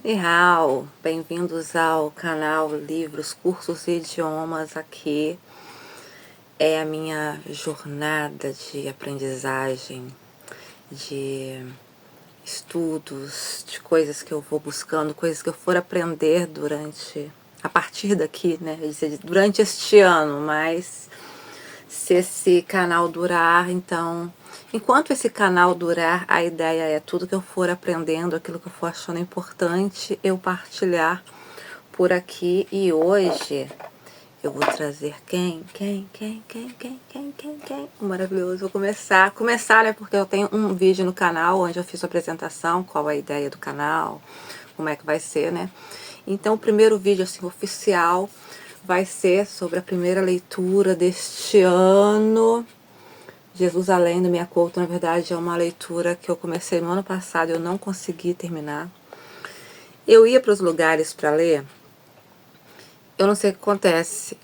Ni hao, bem-vindos ao canal Livros, Cursos e Idiomas. Aqui é a minha jornada de aprendizagem, de estudos, de coisas que eu vou buscando, coisas que eu for aprender a partir daqui, né, durante este ano, mas se esse canal durar, então, enquanto esse canal durar, a ideia é tudo que eu for aprendendo, aquilo que eu for achando importante, eu partilhar por aqui. E hoje eu vou trazer quem? Maravilhoso. Vou começar, né, porque eu tenho um vídeo no canal onde eu fiz a apresentação, qual a ideia do canal, como é que vai ser, né? Então, o primeiro vídeo, assim, oficial, vai ser sobre a primeira leitura deste ano. Jesus Além do Minha Couto, na verdade, é uma leitura que eu comecei no ano passado e eu não consegui terminar. Eu ia para os lugares para ler, eu não sei o que acontece.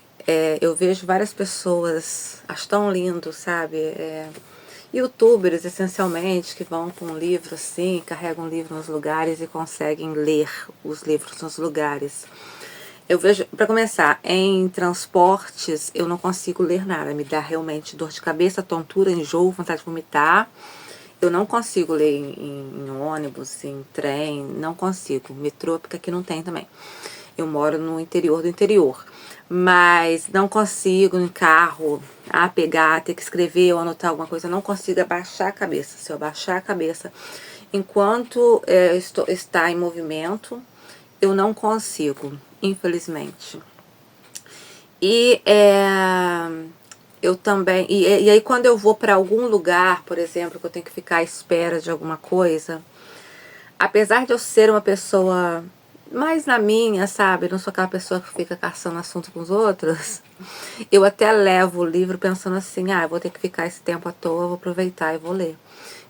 Eu vejo várias pessoas, acho tão lindo, sabe? Youtubers, essencialmente, que vão com um livro assim, carregam um livro nos lugares e conseguem ler os livros nos lugares. Eu vejo, para começar, em transportes eu não consigo ler nada, me dá realmente dor de cabeça, tontura, enjoo, vontade de vomitar. Eu não consigo ler em ônibus, em trem, não consigo. Metrô, porque aqui não tem também. Eu moro no interior do interior, mas não consigo em carro, pegar, ter que escrever ou anotar alguma coisa, eu não consigo abaixar a cabeça. Se eu abaixar a cabeça enquanto está em movimento, eu não consigo, infelizmente. E eu também, e aí quando eu vou para algum lugar, por exemplo, que eu tenho que ficar à espera de alguma coisa, apesar de eu ser uma pessoa mais na minha, sabe, não sou aquela pessoa que fica caçando assunto com os outros, eu até levo o livro pensando assim, eu vou ter que ficar esse tempo à toa, vou aproveitar e vou ler.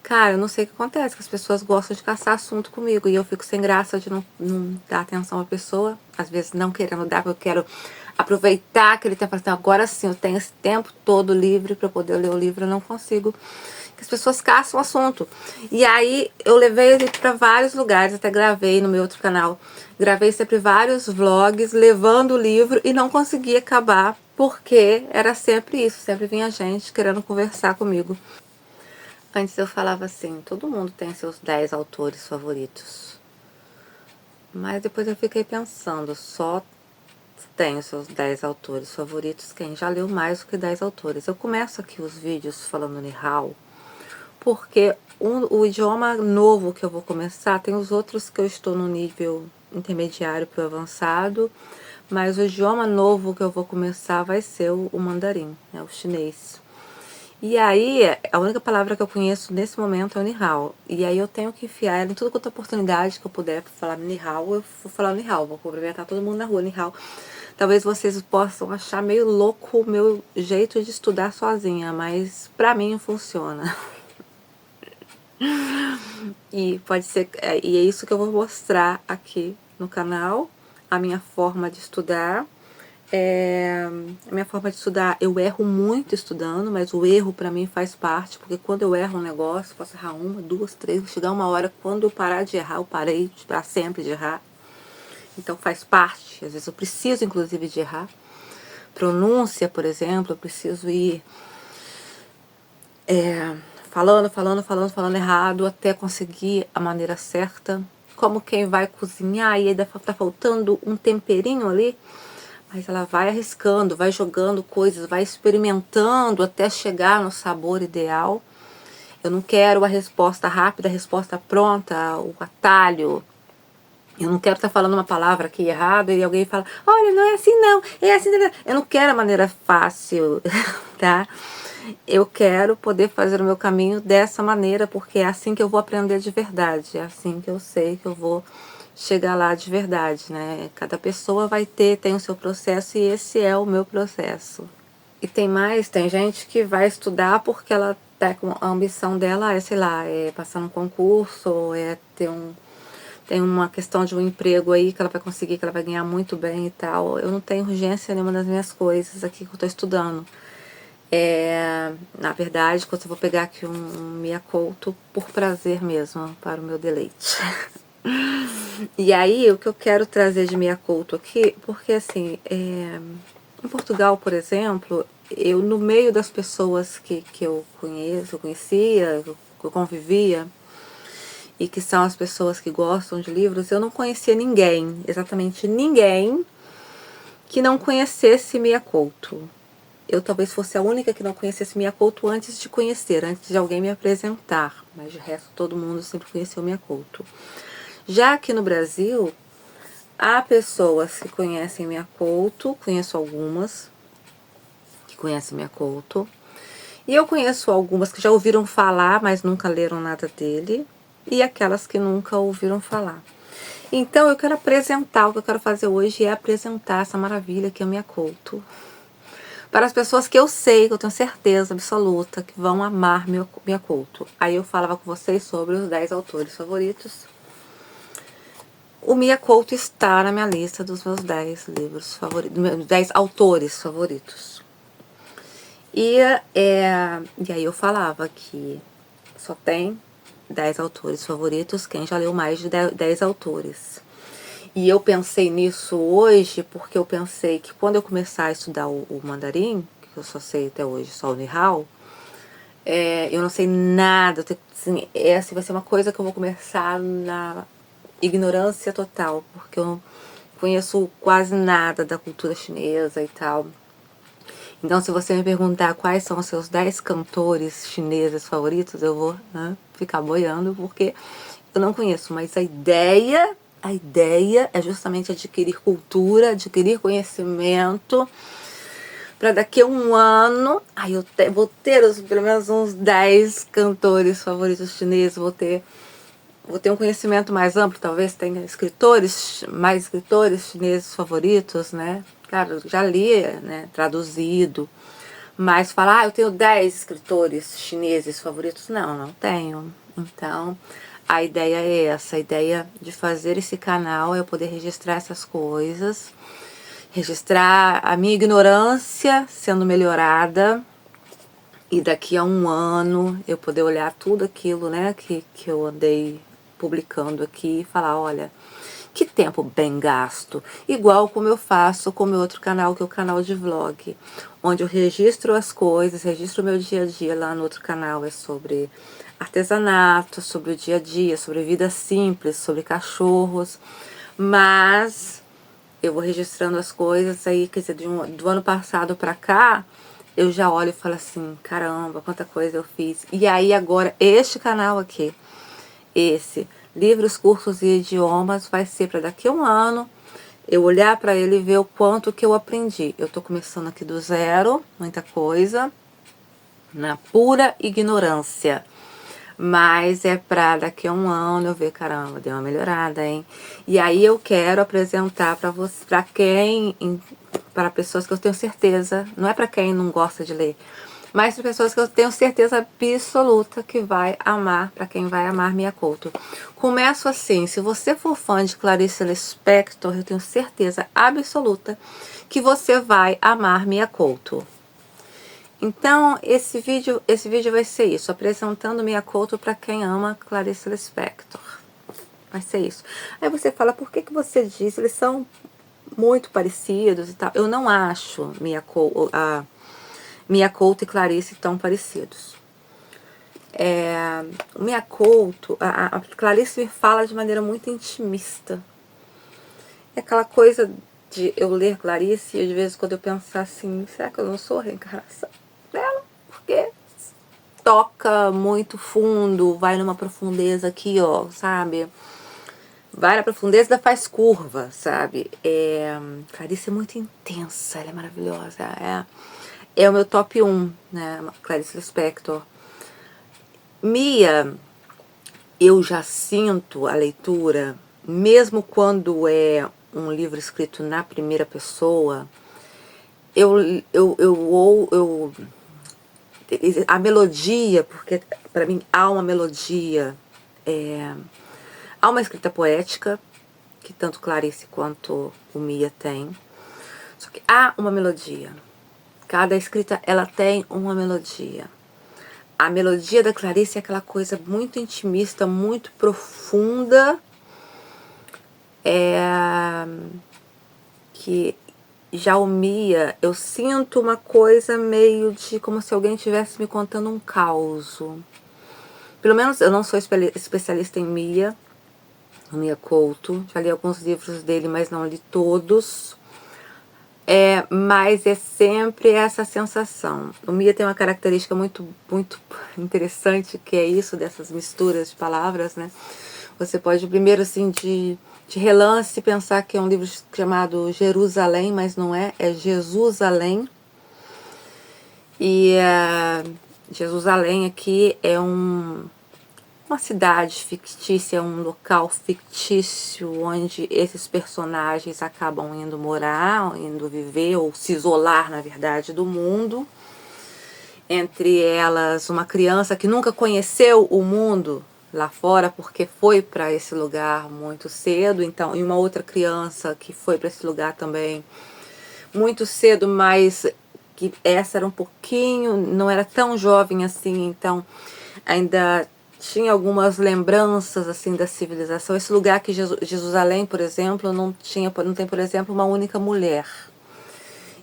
Cara, eu não sei o que acontece, que as pessoas gostam de caçar assunto comigo e eu fico sem graça de não dar atenção à pessoa, às vezes não querendo dar, porque eu quero aproveitar aquele tempo, assim, agora sim, eu tenho esse tempo todo livre para poder ler o livro, eu não consigo, que as pessoas caçam o assunto. E aí eu levei ele para vários lugares, até gravei no meu outro canal, gravei sempre vários vlogs levando o livro e não consegui acabar, porque era sempre isso, sempre vinha gente querendo conversar comigo. Antes eu falava assim, todo mundo tem seus 10 autores favoritos. Mas depois eu fiquei pensando, só tem seus 10 autores favoritos quem já leu mais do que 10 autores. Eu começo aqui os vídeos falando Ni hao, porque o idioma novo que eu vou começar, tem os outros que eu estou no nível intermediário para o avançado, mas o idioma novo que eu vou começar vai ser o mandarim, o chinês. E aí, a única palavra que eu conheço nesse momento é o Ni hao. E aí eu tenho que enfiar ela em tudo quanto é oportunidade que eu puder pra falar Ni hao, eu vou falar Ni hao. Vou cumprimentar todo mundo na rua, Ni hao. Talvez vocês possam achar meio louco o meu jeito de estudar sozinha, mas pra mim funciona. E pode ser, e é isso que eu vou mostrar aqui no canal, a minha forma de estudar. A minha forma de estudar, eu erro muito estudando, mas o erro pra mim faz parte, porque quando eu erro um negócio, posso errar uma, duas, três, chegar uma hora, quando eu parar de errar, eu parei pra sempre de errar. Então faz parte, às vezes eu preciso inclusive de errar. Pronúncia, por exemplo, eu preciso ir falando errado até conseguir a maneira certa. Como quem vai cozinhar e ainda tá faltando um temperinho ali, mas ela vai arriscando, vai jogando coisas, vai experimentando até chegar no sabor ideal. Eu não quero a resposta rápida, a resposta pronta, o atalho. Eu não quero estar falando uma palavra aqui errada e alguém fala, olha, não é assim não, é assim. Eu não quero a maneira fácil, tá? Eu quero poder fazer o meu caminho dessa maneira, porque é assim que eu vou aprender de verdade, é assim que eu sei que eu vou chegar lá de verdade, né? Cada pessoa tem o seu processo e esse é o meu processo. E tem gente que vai estudar porque ela tá com a ambição dela sei lá, passar num concurso, ou tem uma questão de um emprego aí que ela vai conseguir, que ela vai ganhar muito bem e tal. Eu não tenho urgência nenhuma das minhas coisas aqui que eu tô estudando. Na verdade, quando eu vou pegar aqui um Mia Couto por prazer mesmo, para o meu deleite. E aí, o que eu quero trazer de Mia Couto aqui, porque assim, em Portugal, por exemplo, eu no meio das pessoas que eu conhecia, que eu convivia, e que são as pessoas que gostam de livros, eu não conhecia ninguém, exatamente ninguém, que não conhecesse Mia Couto. Eu talvez fosse a única que não conhecesse Mia Couto antes de conhecer, antes de alguém me apresentar, mas de resto todo mundo sempre conheceu Mia Couto. Já aqui no Brasil, há pessoas que conhecem Mia Couto, conheço algumas que conhecem Mia Couto, e eu conheço algumas que já ouviram falar, mas nunca leram nada dele, e aquelas que nunca ouviram falar. Então eu quero apresentar, o que eu quero fazer hoje é apresentar essa maravilha que é a Mia Couto, para as pessoas que eu sei, que eu tenho certeza absoluta, que vão amar Mia Couto. Aí eu falava com vocês sobre os 10 autores favoritos. O Mia Couto está na minha lista dos meus 10 livros favoritos, 10 autores favoritos. E aí eu falava que só tem 10 autores favoritos quem já leu mais de 10 autores. E eu pensei nisso hoje porque eu pensei que quando eu começar a estudar o mandarim, que eu só sei até hoje só o Nihao, eu não sei nada, assim, essa vai ser uma coisa que eu vou começar na ignorância total, porque eu não conheço quase nada da cultura chinesa e tal. Então, se você me perguntar quais são os seus 10 cantores chineses favoritos, eu vou ficar boiando, porque eu não conheço, mas a ideia é justamente adquirir cultura, adquirir conhecimento, para daqui a um ano, aí eu vou ter pelo menos uns 10 cantores favoritos chineses, vou ter um conhecimento mais amplo, talvez tenha mais escritores chineses favoritos, né? Claro, já li, né, traduzido, mas falar, eu tenho 10 escritores chineses favoritos, não tenho. Então, a ideia é essa, a ideia de fazer esse canal é eu poder registrar essas coisas, registrar a minha ignorância sendo melhorada, e daqui a um ano eu poder olhar tudo aquilo, né, que eu andei publicando aqui e falar, olha, que tempo bem gasto. Igual como eu faço com o meu outro canal, que é o canal de vlog, onde eu registro as coisas, registro o meu dia a dia. Lá no outro canal é sobre artesanato, sobre o dia a dia, sobre vida simples, sobre cachorros, mas eu vou registrando as coisas aí, quer dizer, do ano passado pra cá, eu já olho e falo assim, caramba, quanta coisa eu fiz. E aí agora, este canal aqui, esse, Livros, Cursos e Idiomas, vai ser para daqui a um ano, eu olhar para ele e ver o quanto que eu aprendi. Eu tô começando aqui do zero, muita coisa, na pura ignorância. Mas é pra daqui a um ano eu ver, caramba, deu uma melhorada, hein? E aí eu quero apresentar pra você, para pessoas que eu tenho certeza, não é pra quem não gosta de ler, mas para pessoas que eu tenho certeza absoluta que vai amar, para quem vai amar Mia Couto. Começo assim, se você for fã de Clarice Lispector, eu tenho certeza absoluta que você vai amar Mia Couto. Então, esse vídeo vai ser isso, apresentando Mia Couto para quem ama Clarice Lispector. Vai ser isso. Aí você fala, por que você disse? Eles são muito parecidos e tal. Eu não acho Mia Couto e Clarice tão parecidos. Mia Couto, a Clarice me fala de maneira muito intimista. É aquela coisa de eu ler Clarice e de vez em quando eu pensar assim, será que eu não sou a reencarnação dela? Porque toca muito fundo, vai numa profundeza aqui, ó, sabe? Vai na profundeza e ainda faz curva, sabe? Clarice é muito intensa, ela é maravilhosa. É o meu top 1, né? Clarice Lispector. Mia, eu já sinto a leitura, mesmo quando um livro escrito na primeira pessoa, a melodia, porque para mim há uma melodia, há uma escrita poética, que tanto Clarice quanto o Mia tem, só que há uma melodia. Cada escrita, ela tem uma melodia. A melodia da Clarice é aquela coisa muito intimista, muito profunda, que já o Mia, eu sinto uma coisa meio de como se alguém estivesse me contando um causo. Pelo menos eu não sou especialista em Mia, o Mia Couto. Já li alguns livros dele, mas não li todos. Mas é sempre essa sensação. O Mia tem uma característica muito interessante, que é isso, dessas misturas de palavras, né? Você pode primeiro, assim, de relance, pensar que é um livro chamado Jerusalém, mas não é, é Jesusalém. E Jesusalém aqui é uma cidade fictícia, um local fictício onde esses personagens acabam indo morar, indo viver ou se isolar, na verdade, do mundo. Entre elas, uma criança que nunca conheceu o mundo lá fora porque foi para esse lugar muito cedo, então, e uma outra criança que foi para esse lugar também muito cedo, mas que essa era um pouquinho, não era tão jovem assim, então ainda tinha algumas lembranças assim da civilização. Esse lugar que Jerusalém, por exemplo, não tem, por exemplo, uma única mulher.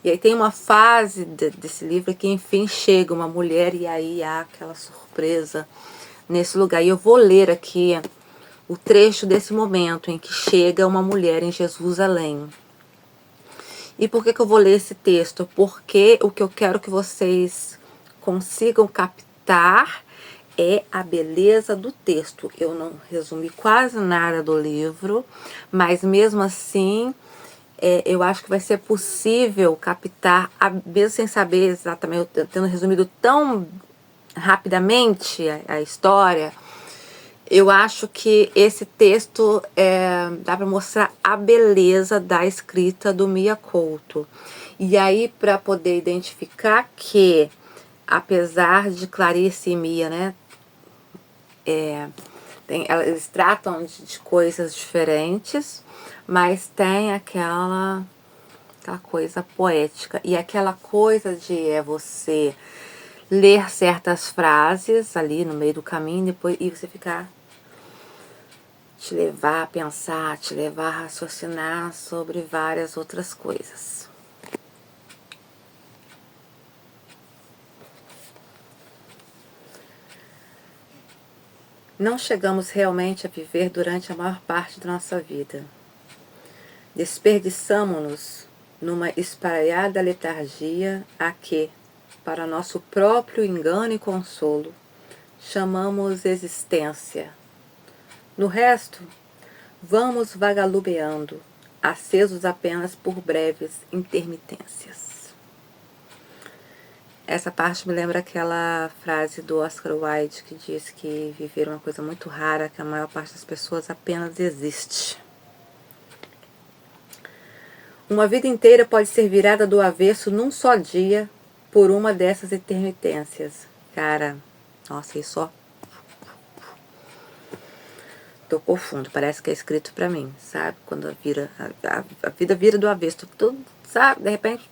E aí tem uma fase desse livro que enfim chega uma mulher e aí há aquela surpresa nesse lugar. E eu vou ler aqui o trecho desse momento em que chega uma mulher em Jerusalém. E por que eu vou ler esse texto? Porque o que eu quero que vocês consigam captar é a beleza do texto. Eu não resumi quase nada do livro, mas mesmo assim eu acho que vai ser possível captar, mesmo sem saber exatamente, eu tendo resumido tão rapidamente a história, eu acho que esse texto dá para mostrar a beleza da escrita do Mia Couto. E aí, para poder identificar que, apesar de Clarice e Mia, né, eles tratam de coisas diferentes, mas tem aquela coisa poética. E aquela coisa de você ler certas frases ali no meio do caminho depois, e você ficar, te levar a pensar, te levar a raciocinar sobre várias outras coisas. Não chegamos realmente a viver durante a maior parte da nossa vida. Desperdiçamo-nos numa espraiada letargia a que, para nosso próprio engano e consolo, chamamos existência. No resto, vamos vagalumeando, acesos apenas por breves intermitências. Essa parte me lembra aquela frase do Oscar Wilde que diz que viver é uma coisa muito rara, que a maior parte das pessoas apenas existe. Uma vida inteira pode ser virada do avesso num só dia por uma dessas intermitências. Cara, nossa, isso ó, tocou fundo, parece que é escrito pra mim, sabe? Quando a vida vira do avesso, tudo, sabe? De repente,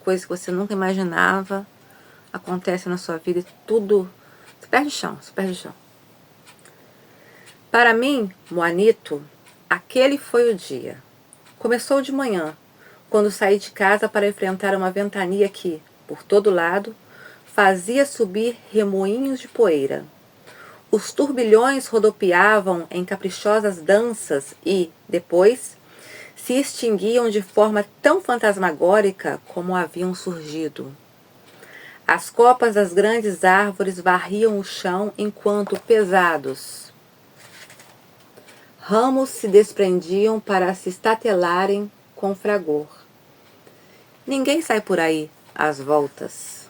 coisa que você nunca imaginava acontece na sua vida e tudo, você perde o chão, você perde o chão. Para mim, Moanito, aquele foi o dia. Começou de manhã, quando saí de casa para enfrentar uma ventania que, por todo lado, fazia subir remoinhos de poeira. Os turbilhões rodopiavam em caprichosas danças e, depois, se extinguiam de forma tão fantasmagórica como haviam surgido. As copas das grandes árvores varriam o chão enquanto pesados ramos se desprendiam para se estatelarem com fragor. Ninguém sai por aí às voltas.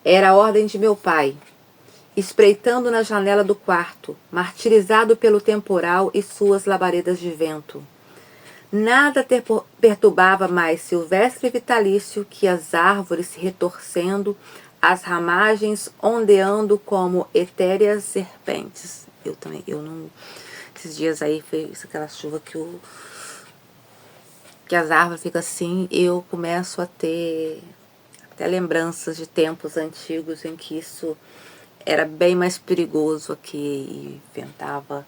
Era a ordem de meu pai, espreitando na janela do quarto, martirizado pelo temporal e suas labaredas de vento. Nada perturbava mais silvestre e vitalício que as árvores se retorcendo, as ramagens ondeando como etéreas serpentes. Eu não... Esses dias aí fez aquela chuva que as árvores ficam assim, eu começo a ter até lembranças de tempos antigos em que isso era bem mais perigoso aqui e ventava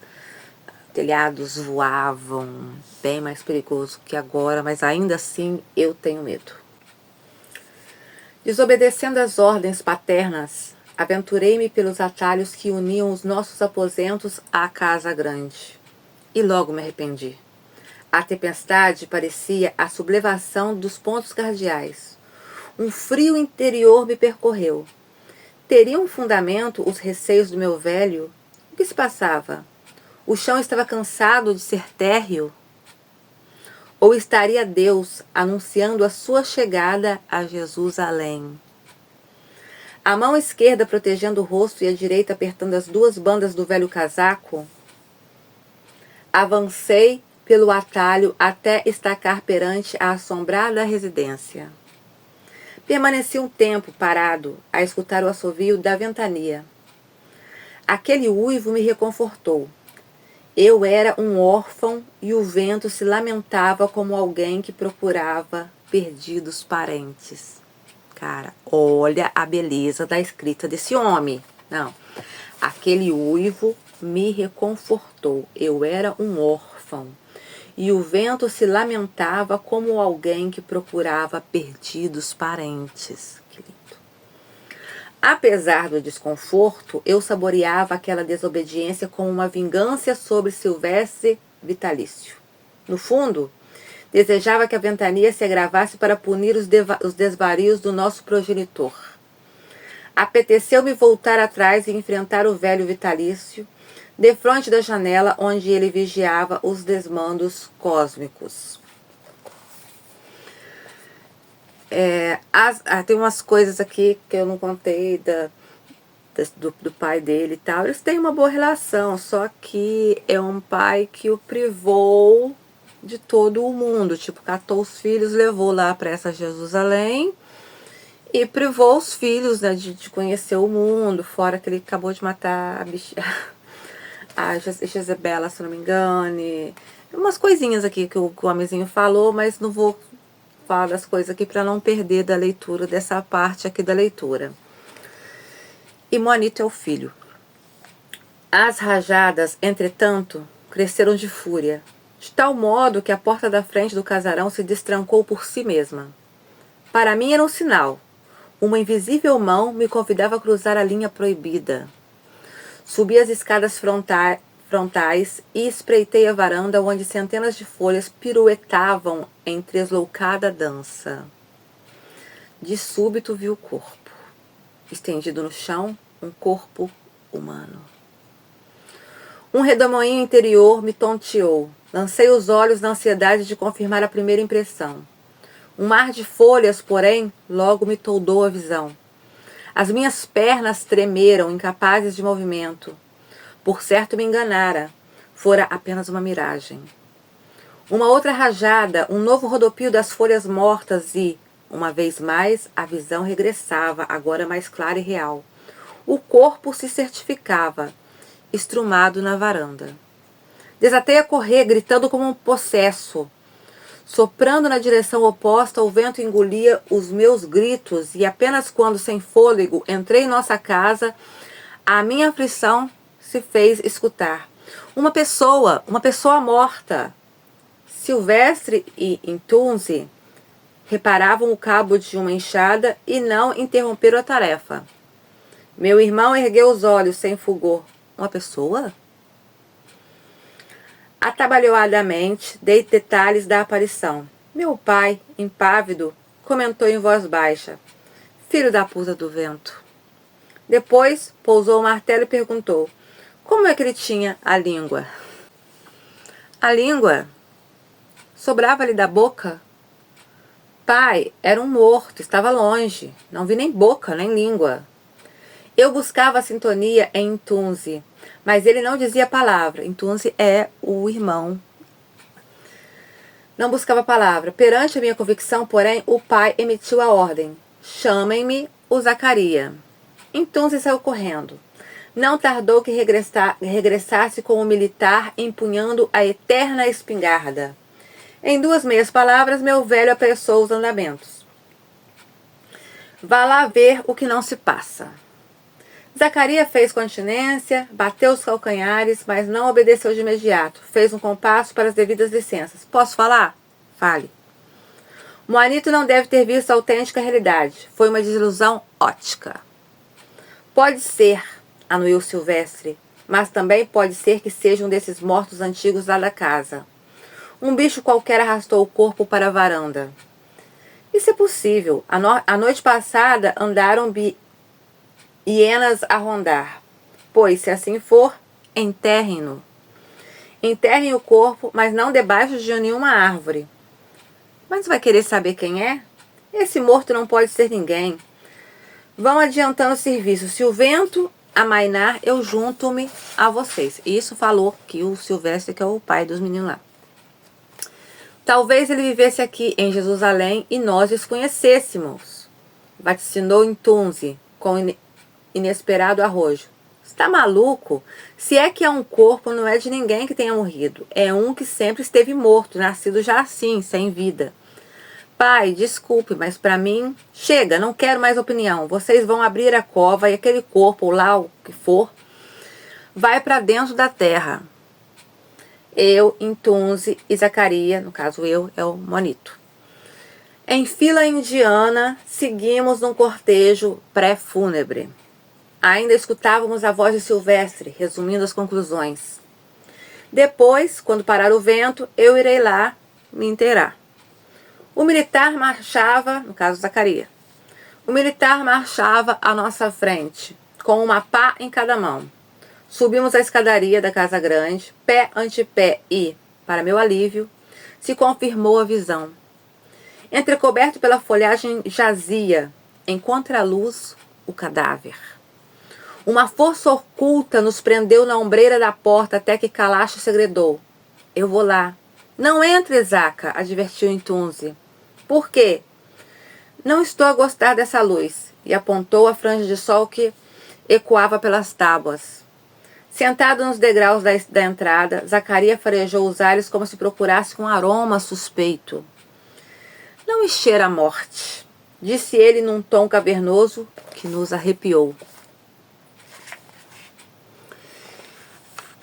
telhados voavam, bem mais perigoso que agora, mas ainda assim eu tenho medo. Desobedecendo às ordens paternas, aventurei-me pelos atalhos que uniam os nossos aposentos à casa grande. E logo me arrependi. A tempestade parecia a sublevação dos pontos cardeais. Um frio interior me percorreu. Teriam fundamento os receios do meu velho? O que se passava? O chão estava cansado de ser térreo? Ou estaria Deus anunciando a sua chegada a Jerusalém? A mão esquerda protegendo o rosto e a direita apertando as duas bandas do velho casaco, avancei pelo atalho até estacar perante a assombrada residência. Permaneci um tempo parado a escutar o assovio da ventania. Aquele uivo me reconfortou. Eu era um órfão e o vento se lamentava como alguém que procurava perdidos parentes. Cara, olha a beleza da escrita desse homem. Não, aquele uivo me reconfortou. Eu era um órfão e o vento se lamentava como alguém que procurava perdidos parentes. Que lindo. Apesar do desconforto, eu saboreava aquela desobediência como uma vingança sobre Silvestre Vitalício. No fundo, desejava que a ventania se agravasse para punir os desvarios do nosso progenitor. Apeteceu-me voltar atrás e enfrentar o velho Vitalício, defronte da janela onde ele vigiava os desmandos cósmicos. Tem umas coisas aqui que eu não contei do pai dele e tal. Eles têm uma boa relação, só que é um pai que o privou de todo o mundo. Tipo, catou os filhos, levou lá para essa Jerusalém e privou os filhos, né, de conhecer o mundo, fora que ele acabou de matar a Jezebela, se não me engano. Umas coisinhas aqui que o homenzinho falou, mas não vou falar das coisas aqui para não perder da leitura, dessa parte aqui da leitura. E Monito é o filho. As rajadas, entretanto, cresceram de fúria, de tal modo que a porta da frente do casarão se destrancou por si mesma. Para mim era um sinal. Uma invisível mão me convidava a cruzar a linha proibida. Subi as escadas frontais e espreitei a varanda onde centenas de folhas piruetavam em tresloucada dança. De súbito vi o corpo. Estendido no chão, um corpo humano. Um redemoinho interior me tonteou. Lancei os olhos na ansiedade de confirmar a primeira impressão. Um mar de folhas, porém, logo me toldou a visão. As minhas pernas tremeram, incapazes de movimento. Por certo me enganara. Fora apenas uma miragem. Uma outra rajada, um novo rodopio das folhas mortas e, uma vez mais, a visão regressava, agora mais clara e real. O corpo se certificava, estrumado na varanda. Desatei a correr, gritando como um possesso. Soprando na direção oposta, o vento engolia os meus gritos e apenas quando, sem fôlego, entrei em nossa casa, a minha aflição se fez escutar. Uma pessoa morta. Silvestre e Intunzi reparavam o cabo de uma enxada e não interromperam a tarefa. Meu irmão ergueu os olhos sem fulgor. Uma pessoa? Atabalhoadamente, dei detalhes da aparição. Meu pai, impávido, comentou em voz baixa. Filho da puta do vento. Depois, pousou o martelo e perguntou. Como é que ele tinha a língua? A língua? Sobrava-lhe da boca? Pai, era um morto, estava longe. Não vi nem boca, nem língua. Eu buscava a sintonia em Intunzi, mas ele não dizia palavra. Intunzi é o irmão. Não buscava palavra. Perante a minha convicção, porém, o pai emitiu a ordem. Chamem-me o Zacaria. Intunzi saiu correndo. Não tardou que regressasse com o militar empunhando a eterna espingarda. Em 2 meias palavras, meu velho apressou os andamentos. Vá lá ver o que não se passa. Zacarias fez continência, bateu os calcanhares, mas não obedeceu de imediato. Fez um compasso para as devidas licenças. Posso falar? Fale. Moanito não deve ter visto a autêntica realidade. Foi uma desilusão ótica. Pode ser, anuiu Silvestre, mas também pode ser que seja um desses mortos antigos lá da casa. Um bicho qualquer arrastou o corpo para a varanda. Isso é possível. A noite passada andaram hienas a rondar. Pois, se assim for, enterrem-no. Enterrem o corpo, mas não debaixo de nenhuma árvore. Mas vai querer saber quem é? Esse morto não pode ser ninguém. Vão adiantando o serviço. Se o vento amainar, eu junto-me a vocês. Isso falou que o Silvestre, que é o pai dos meninos lá. Talvez ele vivesse aqui em Jerusalém e nós desconhecêssemos. Vaticinou em Tunzi, com inesperado arrojo. Está maluco? Se é que é um corpo, não é de ninguém que tenha morrido. É um que sempre esteve morto, nascido já assim, sem vida. Pai, desculpe, mas para mim, chega, não quero mais opinião. Vocês vão abrir a cova e aquele corpo, ou lá o que for, vai para dentro da terra. Eu, Intunzi e Zacarias, no caso eu, é o Monito. Em fila indiana, seguimos num cortejo pré-fúnebre. Ainda escutávamos a voz de Silvestre, resumindo as conclusões. Depois, quando parar o vento, eu irei lá me inteirar. O militar marchava, no caso Zacarias, o militar marchava à nossa frente, com uma pá em cada mão. Subimos a escadaria da casa grande, pé ante pé e, para meu alívio, se confirmou a visão. Entrecoberto pela folhagem jazia, em contraluz, o cadáver. Uma força oculta nos prendeu na ombreira da porta até que Kalash segredou. Eu vou lá. Não entre, Zaca, advertiu Intunzi. Por quê? Não estou a gostar dessa luz. E apontou a franja de sol que ecoava pelas tábuas. Sentado nos degraus da entrada, Zacarias farejou os ares como se procurasse um aroma suspeito. Não me cheira a morte, disse ele num tom cavernoso que nos arrepiou.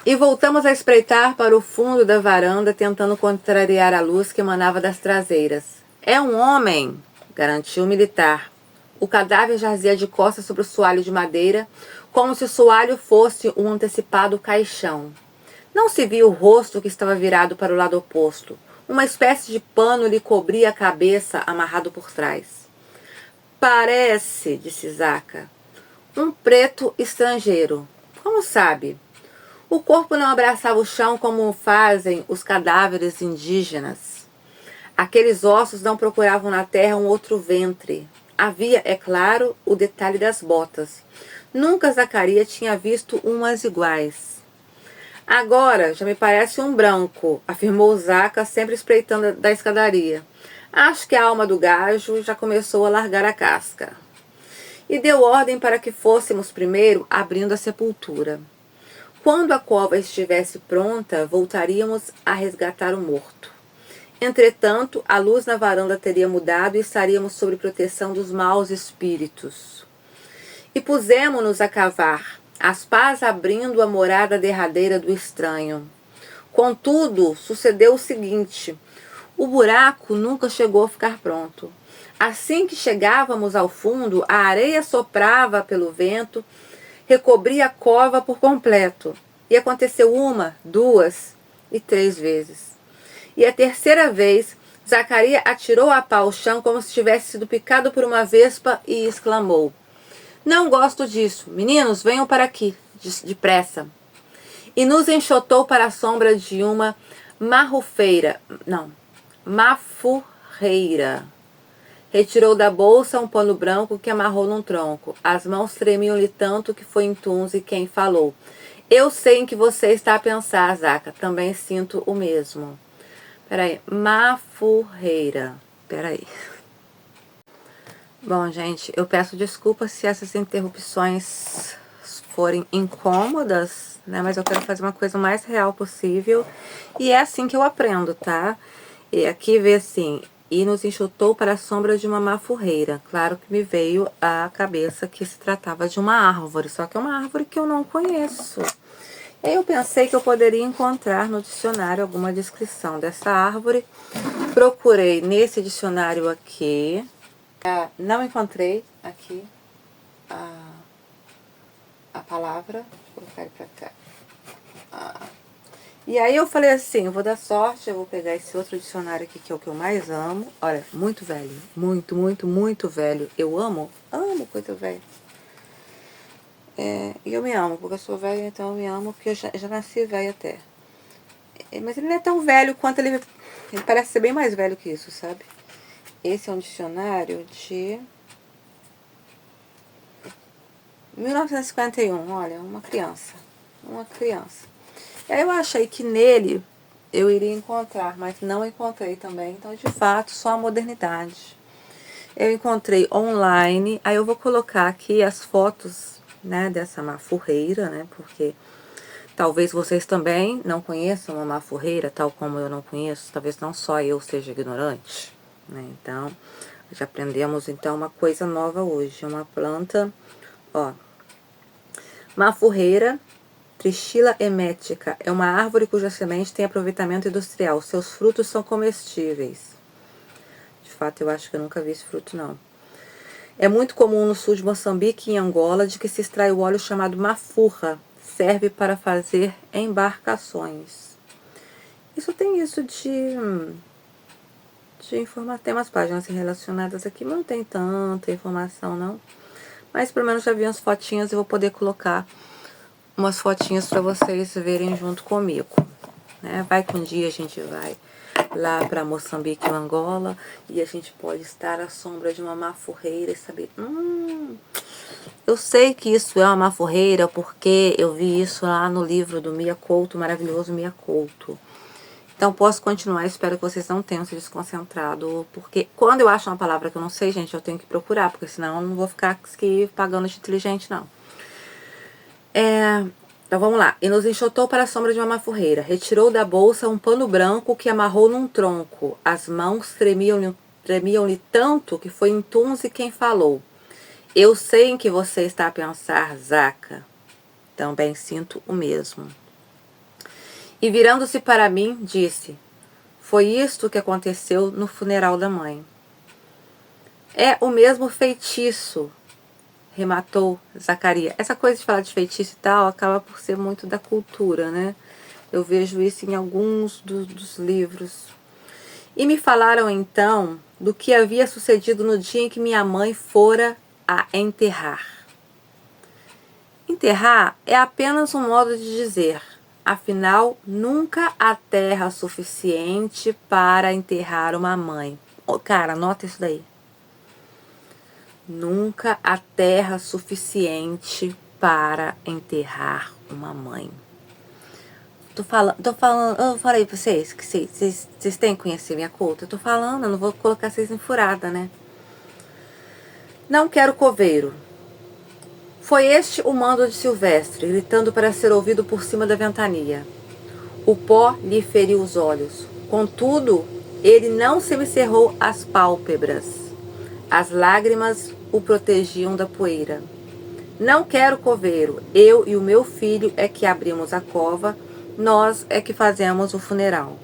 E voltamos a espreitar para o fundo da varanda, tentando contrariar a luz que emanava das traseiras. É um homem, garantiu o militar. O cadáver jazia de costas sobre o soalho de madeira, como se o soalho fosse um antecipado caixão. Não se via o rosto que estava virado para o lado oposto. Uma espécie de pano lhe cobria a cabeça, amarrado por trás. Parece, disse Zaca, um preto estrangeiro. Como sabe? O corpo não abraçava o chão como fazem os cadáveres indígenas. Aqueles ossos não procuravam na terra um outro ventre. Havia, é claro, o detalhe das botas. Nunca Zacarias tinha visto umas iguais. Agora já me parece um branco, afirmou Zaca, sempre espreitando da escadaria. Acho que a alma do gajo já começou a largar a casca. E deu ordem para que fôssemos primeiro abrindo a sepultura. Quando a cova estivesse pronta, voltaríamos a resgatar o morto. Entretanto, a luz na varanda teria mudado e estaríamos sob proteção dos maus espíritos. E pusemo-nos a cavar, as pás abrindo a morada derradeira do estranho. Contudo, sucedeu o seguinte: o buraco nunca chegou a ficar pronto. Assim que chegávamos ao fundo, a areia soprava pelo vento, recobria a cova por completo. E aconteceu uma, duas e três vezes. E a terceira vez, Zacarias atirou a pá ao chão como se tivesse sido picado por uma vespa e exclamou: não gosto disso. Meninos, venham para aqui, depressa. E nos enxotou para a sombra de uma mafurreira. Retirou da bolsa um pano branco que amarrou num tronco. As mãos tremiam-lhe tanto que foi Intunzi quem falou. Eu sei em que você está a pensar, Zaca. Também sinto o mesmo. Peraí. Mafurreira. Peraí. Bom, gente, eu peço desculpas se essas interrupções forem incômodas, né? Mas eu quero fazer uma coisa o mais real possível. E é assim que eu aprendo, tá? E aqui vê assim, e nos enxutou para a sombra de uma mafurreira. Claro que me veio à cabeça que se tratava de uma árvore, só que é uma árvore que eu não conheço. E aí eu pensei que eu poderia encontrar no dicionário alguma descrição dessa árvore. Procurei nesse dicionário aqui, não encontrei aqui a palavra. Vou colocar ele pra cá. E aí eu falei assim, eu vou dar sorte, eu vou pegar esse outro dicionário aqui, que é o que eu mais amo. Olha, muito velho, muito, muito, muito velho. Eu amo coisa velha. E eu me amo, porque eu sou velha, então eu me amo, porque eu já nasci velha até. Mas ele não é tão velho quanto ele parece ser bem mais velho que isso, sabe? Esse é um dicionário de 1951, olha, uma criança. Uma criança. E aí eu achei que nele eu iria encontrar, mas não encontrei também. Então, de fato, só a modernidade. Eu encontrei online, aí eu vou colocar aqui as fotos, né, dessa mafurreira, né, porque talvez vocês também não conheçam a mafurreira, tal como eu não conheço, talvez não só eu seja ignorante, né, então, já aprendemos, então, uma coisa nova hoje, uma planta, ó, mafurreira, Trichila emética, é uma árvore cuja semente tem aproveitamento industrial, seus frutos são comestíveis. De fato, eu acho que eu nunca vi esse fruto, não. É muito comum no sul de Moçambique e em Angola, de que se extrai o óleo chamado mafurra, serve para fazer embarcações. Isso tem isso de informar, tem umas páginas relacionadas aqui, mas não tem tanta informação não. Mas pelo menos já vi umas fotinhas e vou poder colocar umas fotinhas para vocês verem junto comigo, né? Vai que um dia a gente vai lá para Moçambique ou Angola e a gente pode estar à sombra de uma mafurreira e saber, eu sei que isso é uma mafurreira porque eu vi isso lá no livro do Mia Couto, maravilhoso Mia Couto. Então posso continuar, espero que vocês não tenham se desconcentrado, porque quando eu acho uma palavra que eu não sei, gente, eu tenho que procurar, porque senão eu não vou ficar aqui pagando de inteligente, não. Então vamos lá. E nos enxotou para a sombra de uma mafurreira. Retirou da bolsa um pano branco que amarrou num tronco. As mãos tremiam-lhe tanto que foi Intunzi quem falou. Eu sei em que você está a pensar, Zaca. Também sinto o mesmo. E virando-se para mim, disse: foi isto que aconteceu no funeral da mãe. É o mesmo feitiço, rematou Zacarias. Essa coisa de falar de feitiço e tal acaba por ser muito da cultura, né? Eu vejo isso em alguns dos livros. E me falaram então do que havia sucedido no dia em que minha mãe fora a enterrar. Enterrar é apenas um modo de dizer, afinal, nunca há terra suficiente para enterrar uma mãe. Oh, cara, anota isso daí. Nunca há terra suficiente para enterrar uma mãe. Tô falando, eu falei pra vocês que vocês têm que conhecer minha conta. Eu tô falando, eu não vou colocar vocês em furada, né? Não quero coveiro. Foi este o mando de Silvestre, gritando para ser ouvido por cima da ventania. O pó lhe feriu os olhos. Contudo, ele não semicerrou as pálpebras. As lágrimas o protegiam da poeira. Não quero coveiro. Eu e o meu filho é que abrimos a cova, nós é que fazemos o funeral.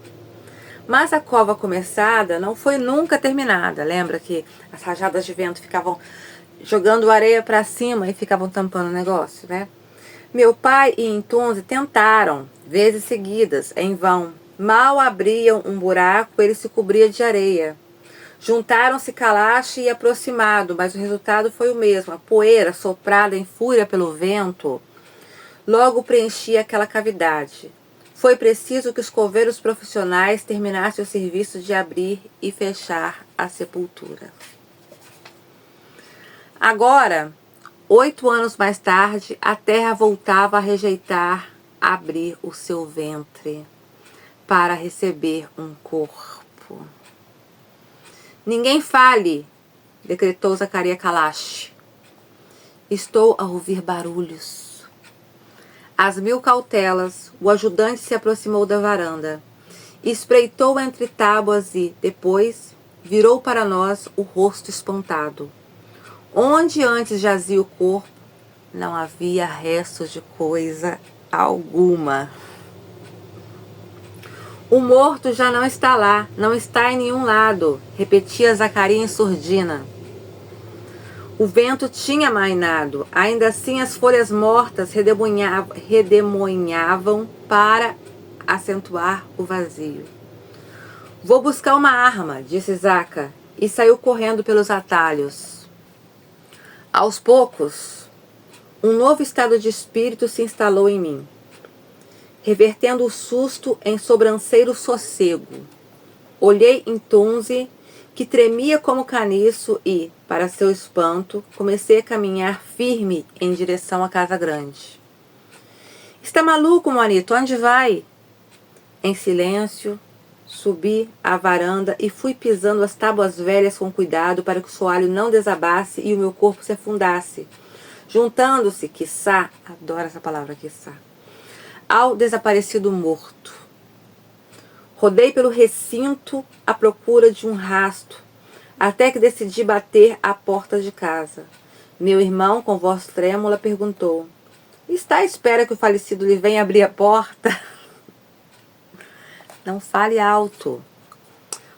Mas a cova começada não foi nunca terminada. Lembra que as rajadas de vento ficavam jogando areia para cima e ficavam tampando o negócio, né? Meu pai e Intunzi tentaram, vezes seguidas, em vão. Mal abriam um buraco, ele se cobria de areia. Juntaram-se Kalash e aproximado, mas o resultado foi o mesmo. A poeira, soprada em fúria pelo vento, logo preenchia aquela cavidade. Foi preciso que os coveiros profissionais terminassem o serviço de abrir e fechar a sepultura. Agora, 8 anos mais tarde, a terra voltava a rejeitar abrir o seu ventre para receber um corpo. Ninguém fale, decretou Zacarias Kalash. Estou a ouvir barulhos. Às 1000 cautelas, o ajudante se aproximou da varanda. Espreitou entre tábuas e, depois, virou para nós o rosto espantado. Onde antes jazia o corpo, não havia restos de coisa alguma. O morto já não está lá, não está em nenhum lado, repetia Zacarias em surdina. O vento tinha amainado, ainda assim as folhas mortas redemoinhavam para acentuar o vazio. Vou buscar uma arma, disse Zaca, e saiu correndo pelos atalhos. Aos poucos, um novo estado de espírito se instalou em mim, revertendo o susto em sobranceiro sossego. Olhei em Tunzi, que tremia como caniço e, para seu espanto, comecei a caminhar firme em direção à casa grande. Está maluco, Manito? Onde vai? Em silêncio, subi à varanda e fui pisando as tábuas velhas com cuidado para que o soalho não desabasse e o meu corpo se afundasse, juntando-se, quiçá, adoro essa palavra, quiçá, ao desaparecido morto. Rodei pelo recinto à procura de um rasto, até que decidi bater à porta de casa. Meu irmão, com voz trêmula, perguntou: está à espera que o falecido lhe venha abrir a porta? Não fale alto.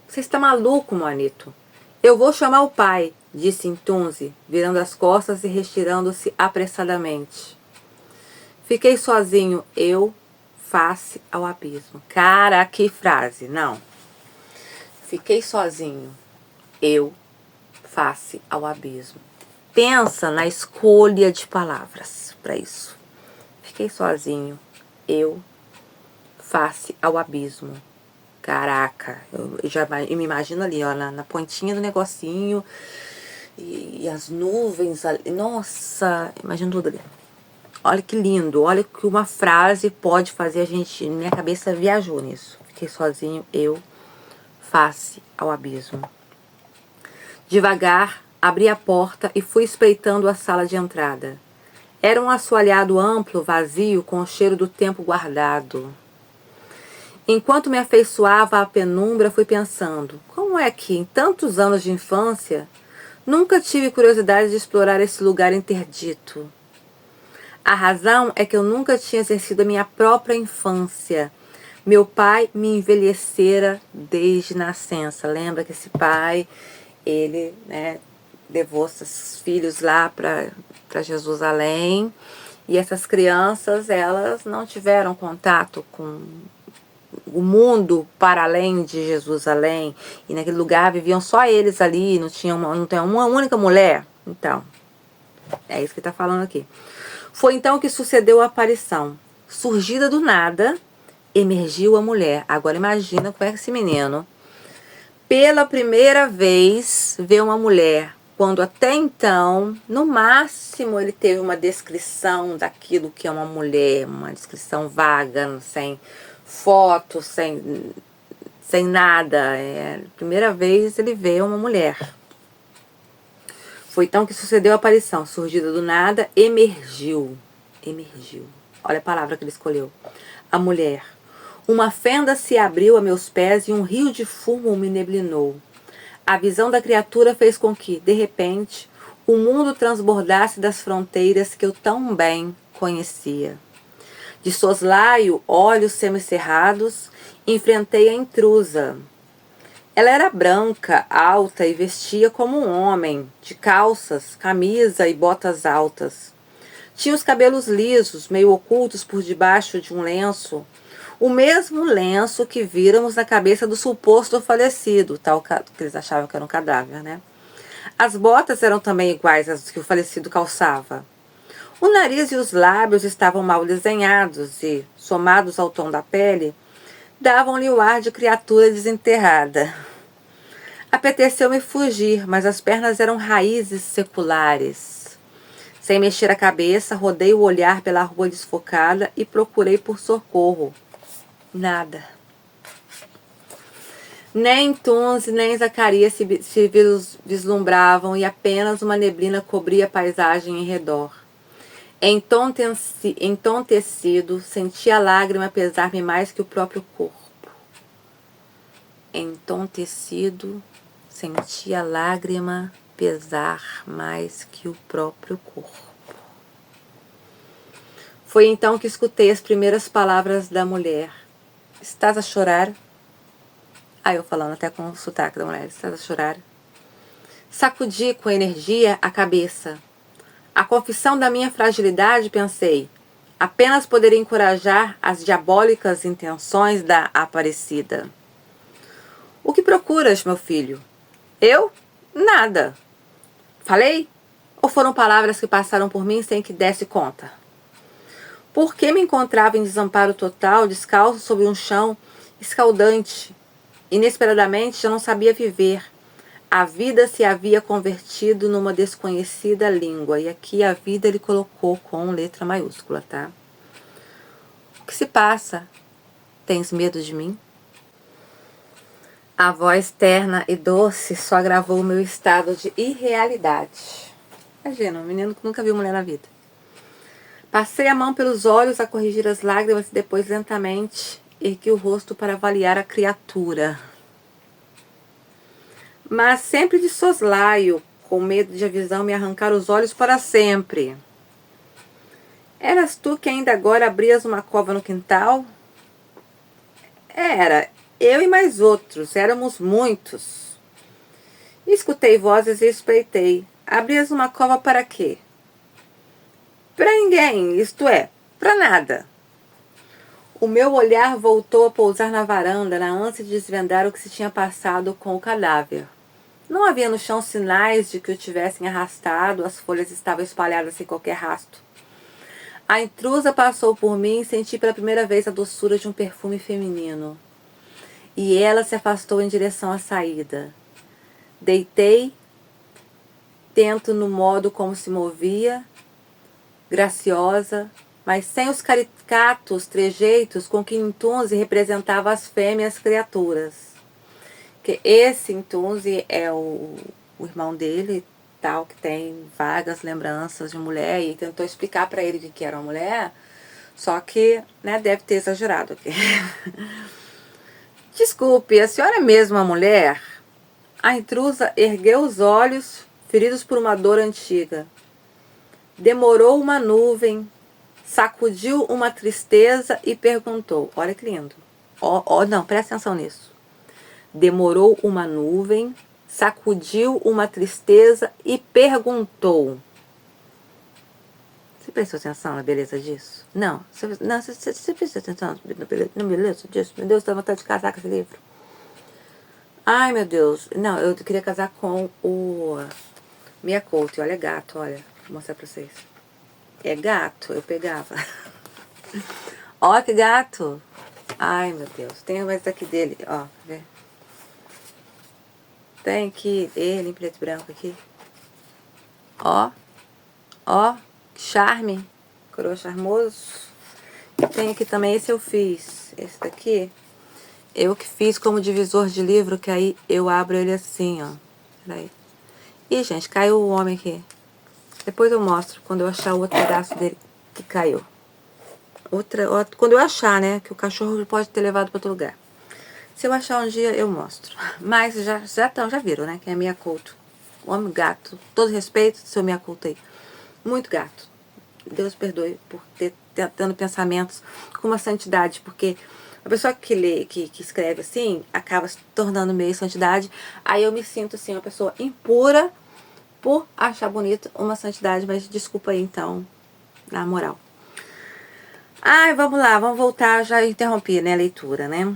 Você está maluco, Manito? Eu vou chamar o pai, disse Intunzi, virando as costas e retirando-se apressadamente. Fiquei sozinho, eu, face ao abismo. Cara, que frase, não. Fiquei sozinho, eu, face ao abismo. Pensa na escolha de palavras para isso. Fiquei sozinho, eu, face ao abismo. Caraca, eu me imagino ali, ó, na pontinha do negocinho e as nuvens ali. Nossa, imagino tudo ali. Olha que lindo, olha que uma frase pode fazer a gente, minha cabeça viajou nisso. Fiquei sozinho, eu, face ao abismo. Devagar, abri a porta e fui espreitando a sala de entrada. Era um assoalhado amplo, vazio, com o cheiro do tempo guardado. Enquanto me afeiçoava à penumbra, fui pensando, como é que, em tantos anos de infância, nunca tive curiosidade de explorar esse lugar interdito? A razão é que eu nunca tinha exercido a minha própria infância. Meu pai me envelhecera desde nascença. Lembra que esse pai, ele, né, levou seus filhos lá para Jerusalém, e essas crianças, elas não tiveram contato com o mundo para além de Jerusalém, e naquele lugar viviam só eles ali, não tinha uma única mulher. Então, é isso que está falando aqui. Foi então que sucedeu a aparição. Surgida do nada, emergiu a mulher. Agora imagina como é que esse menino, pela primeira vez, vê uma mulher, quando até então, no máximo, ele teve uma descrição daquilo que é uma mulher, uma descrição vaga, sem foto, sem nada. Primeira vez ele vê uma mulher. Foi então que sucedeu a aparição. Surgida do nada, emergiu. Emergiu. Olha a palavra que ele escolheu. A mulher. Uma fenda se abriu a meus pés e um rio de fumo me neblinou. A visão da criatura fez com que, de repente, o mundo transbordasse das fronteiras que eu tão bem conhecia. De soslaio, olhos semicerrados, enfrentei a intrusa. Ela era branca, alta e vestia como um homem, de calças, camisa e botas altas. Tinha os cabelos lisos, meio ocultos por debaixo de um lenço, o mesmo lenço que víramos na cabeça do suposto falecido, tal que eles achavam que era um cadáver, né? As botas eram também iguais às que o falecido calçava. O nariz e os lábios estavam mal desenhados e, somados ao tom da pele, davam-lhe o ar de criatura desenterrada. Apeteceu-me fugir, mas as pernas eram raízes seculares. Sem mexer a cabeça, rodei o olhar pela rua desfocada e procurei por socorro. Nada. Nem Tunzi nem Zacarias se vislumbravam e apenas uma neblina cobria a paisagem em redor. Entontecido, senti a lágrima pesar-me mais que o próprio corpo. Entontecido, senti a lágrima pesar mais que o próprio corpo. Foi então que escutei as primeiras palavras da mulher. Estás a chorar? Aí eu falando até com o sotaque da mulher. Estás a chorar? Sacudi com energia a cabeça. A confissão da minha fragilidade, pensei, apenas poderia encorajar as diabólicas intenções da Aparecida. O que procuras, meu filho? Eu? Nada. Falei? Ou foram palavras que passaram por mim sem que desse conta? Por que me encontrava em desamparo total, descalço sobre um chão escaldante? Inesperadamente já não sabia viver. A vida se havia convertido numa desconhecida língua. E aqui a vida ele colocou com letra maiúscula, tá? O que se passa? Tens medo de mim? A voz terna e doce só agravou o meu estado de irrealidade. Imagina, um menino que nunca viu mulher na vida. Passei a mão pelos olhos a corrigir as lágrimas e depois lentamente ergui o rosto para avaliar a criatura. Mas sempre de soslaio, com medo de a visão me arrancar os olhos para sempre. Eras tu que ainda agora abrias uma cova no quintal? Era, eu e mais outros, éramos muitos. Escutei vozes e espreitei. Abrias uma cova para quê? Para ninguém, isto é, para nada. O meu olhar voltou a pousar na varanda, na ânsia de desvendar o que se tinha passado com o cadáver. Não havia no chão sinais de que o tivessem arrastado, as folhas estavam espalhadas sem qualquer rasto. A intrusa passou por mim e senti pela primeira vez a doçura de um perfume feminino. E ela se afastou em direção à saída. Deitei, tento no modo como se movia, graciosa, mas sem os caricatos trejeitos com que Intunzi representava as fêmeas criaturas. Que esse Intunzi é o irmão dele, tal, que tem vagas lembranças de mulher, e tentou explicar para ele que era uma mulher, só que, né, deve ter exagerado aqui. Desculpe, a senhora é mesmo uma mulher? A intrusa ergueu os olhos, feridos por uma dor antiga. Demorou uma nuvem, sacudiu uma tristeza e perguntou. Olha que lindo. Não, presta atenção nisso. Demorou uma nuvem, sacudiu uma tristeza e perguntou. Você prestou atenção na beleza disso? Não. Você prestou atenção na beleza disso? Meu Deus, dá vontade de casar com esse livro. Ai, meu Deus. Não, eu queria casar com o Mia Couto. Olha, é gato, olha. Vou mostrar pra vocês. É gato, eu pegava. Ó, que gato. Ai, meu Deus. Tem mais aqui dele, ó. Vê. Tem aqui ele em preto e branco aqui. Ó. Ó. Que charme. Coroa charmoso. Tem aqui também, esse eu fiz. Esse daqui, eu que fiz como divisor de livro, que aí eu abro ele assim, ó. Peraí. Ih, gente, caiu o homem aqui. Depois eu mostro, quando eu achar o outro pedaço dele que caiu. Quando eu achar, né, que o cachorro pode ter levado para outro lugar. Se eu achar um dia, eu mostro. Mas já viram, né, que é Mia Couto. Homem gato. Todo respeito, seu Mia Couto aí. Muito gato. Deus perdoe por ter tendo pensamentos com uma santidade, porque a pessoa que lê, que escreve assim, acaba se tornando meio santidade. Aí eu me sinto assim, uma pessoa impura por achar bonito uma santidade, mas desculpa aí então, na moral. Ai, vamos lá, vamos voltar, já interrompi, né, a leitura, né?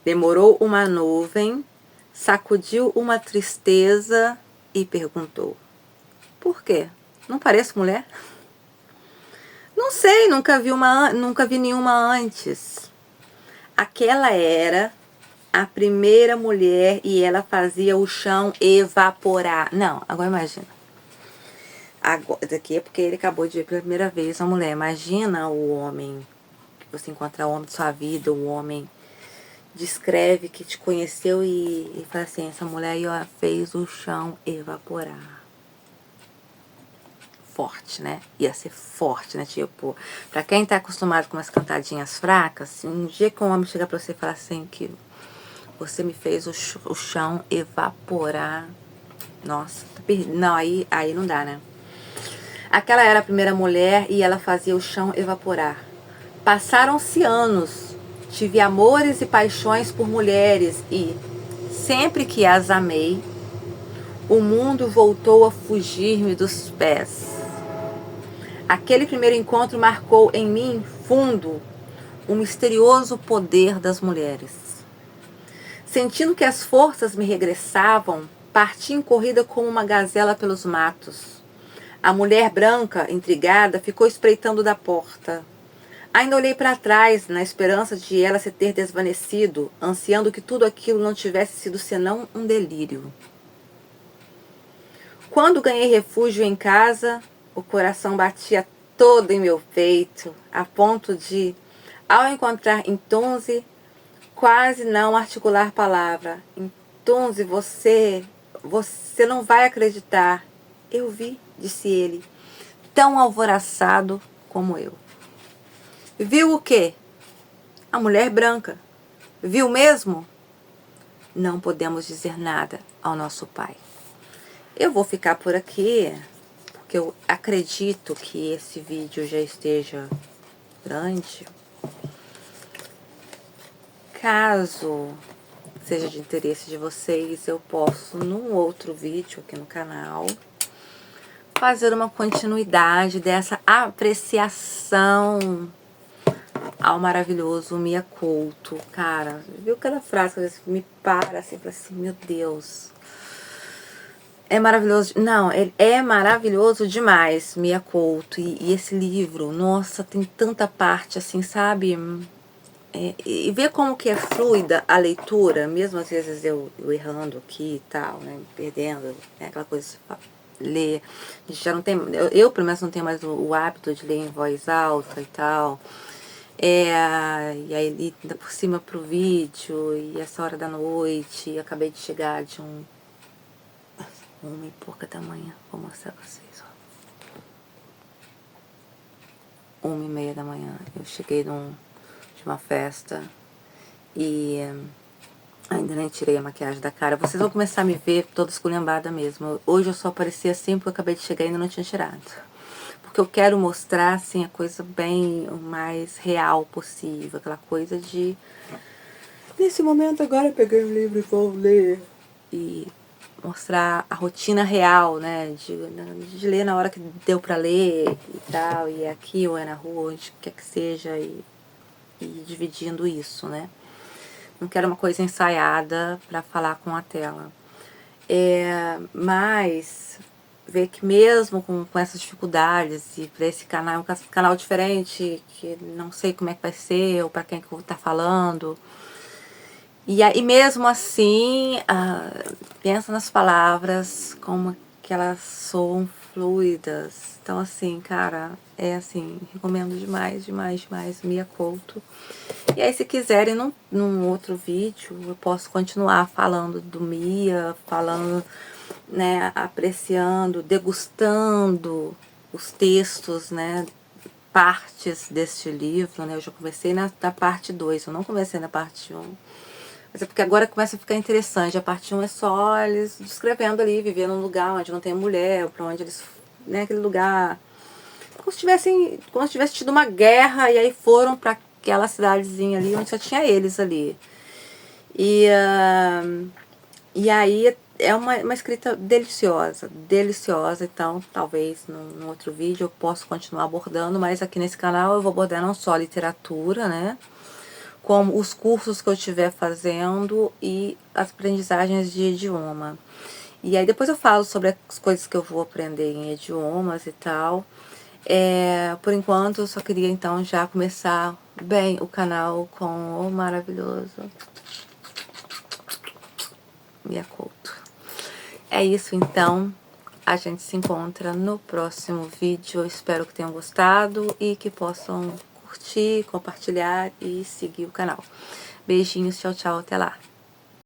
Demorou uma nuvem, sacudiu uma tristeza e perguntou: por quê? Não pareço mulher? Não sei, nunca vi nenhuma antes. Aquela era a primeira mulher e ela fazia o chão evaporar. Não, agora imagina. Agora, daqui é porque ele acabou de ver pela primeira vez uma mulher. Imagina o homem, que você encontra o homem de sua vida, o homem descreve que te conheceu e fala assim, essa mulher aí, ó, fez o chão evaporar. Forte, né? Ia ser forte, né? Tipo, pra quem tá acostumado com umas cantadinhas fracas, um dia que um homem chegar pra você e falar assim que Você me fez o chão evaporar. Nossa, não, aí não dá, né? Aquela era a primeira mulher e ela fazia o chão evaporar. Passaram-se anos. Tive amores e paixões por mulheres e, sempre que as amei, o mundo voltou a fugir-me dos pés. Aquele primeiro encontro marcou em mim fundo o misterioso poder das mulheres. Sentindo que as forças me regressavam, parti em corrida como uma gazela pelos matos. A mulher branca, intrigada, ficou espreitando da porta. Ainda olhei para trás, na esperança de ela se ter desvanecido, ansiando que tudo aquilo não tivesse sido senão um delírio. Quando ganhei refúgio em casa, o coração batia todo em meu peito, a ponto de, ao encontrar Intunzi, quase não articular palavra. Intunzi, você não vai acreditar. Eu vi, disse ele, tão alvoroçado como eu. Viu o quê? A mulher branca. Viu mesmo? Não podemos dizer nada ao nosso pai. Eu vou ficar por aqui, porque eu acredito que esse vídeo já esteja grande. Caso seja de interesse de vocês, eu posso, num outro vídeo aqui no canal, fazer uma continuidade dessa apreciação ao maravilhoso Mia Couto. Cara, viu cada frase que às vezes me para assim, fala assim, meu Deus. É maravilhoso, não, ele é maravilhoso demais, Mia Couto, e esse livro, nossa, tem tanta parte assim, sabe, e ver como que é fluida a leitura, mesmo às vezes eu errando aqui e tal, né, perdendo, né, aquela coisa de ler, a gente já não tem, eu pelo menos não tenho mais o hábito de ler em voz alta e tal, e aí ainda por cima pro vídeo, e essa hora da noite, e acabei de chegar de 1h pouca da manhã, vou mostrar pra vocês, ó. 1h30 da manhã, eu cheguei de uma festa e ainda nem tirei a maquiagem da cara. Vocês vão começar a me ver toda esculhambada mesmo. Hoje eu só apareci assim porque eu acabei de chegar e ainda não tinha tirado. Porque eu quero mostrar assim a coisa bem o mais real possível, aquela coisa de... Nesse momento agora eu peguei o livro e vou ler e mostrar a rotina real, né, de ler na hora que deu pra ler e tal, e é aqui ou é na rua, onde quer que seja, e dividindo isso, né. Não quero uma coisa ensaiada pra falar com a tela. Mas ver que mesmo com essas dificuldades, e pra esse canal, um canal diferente, que não sei como é que vai ser, ou pra quem que eu vou estar falando, e mesmo assim, pensa nas palavras, como que elas soam fluidas. Então, assim, cara, assim, recomendo demais, demais, demais, Mia Couto. E aí, se quiserem, num outro vídeo, eu posso continuar falando do Mia, falando, né, apreciando, degustando os textos, né, partes deste livro, né. Eu já comecei na parte 2, eu não comecei na parte 1. Mas é porque agora começa a ficar interessante. A parte 1 é só eles descrevendo ali, vivendo num lugar onde não tem mulher, pra onde eles, né, aquele lugar, como se tivesse tido uma guerra, e aí foram pra aquela cidadezinha ali, onde só tinha eles ali. E aí é uma escrita deliciosa, deliciosa, então talvez num outro vídeo eu possa continuar abordando, mas aqui nesse canal eu vou abordar não só a literatura, né, como os cursos que eu estiver fazendo e as aprendizagens de idioma. E aí depois eu falo sobre as coisas que eu vou aprender em idiomas e tal. Por enquanto eu só queria então já começar bem o canal com o maravilhoso Mia Couto. É isso então, a gente se encontra no próximo vídeo. Eu espero que tenham gostado e que possam curtir, compartilhar e seguir o canal. Beijinhos, tchau, tchau, até lá.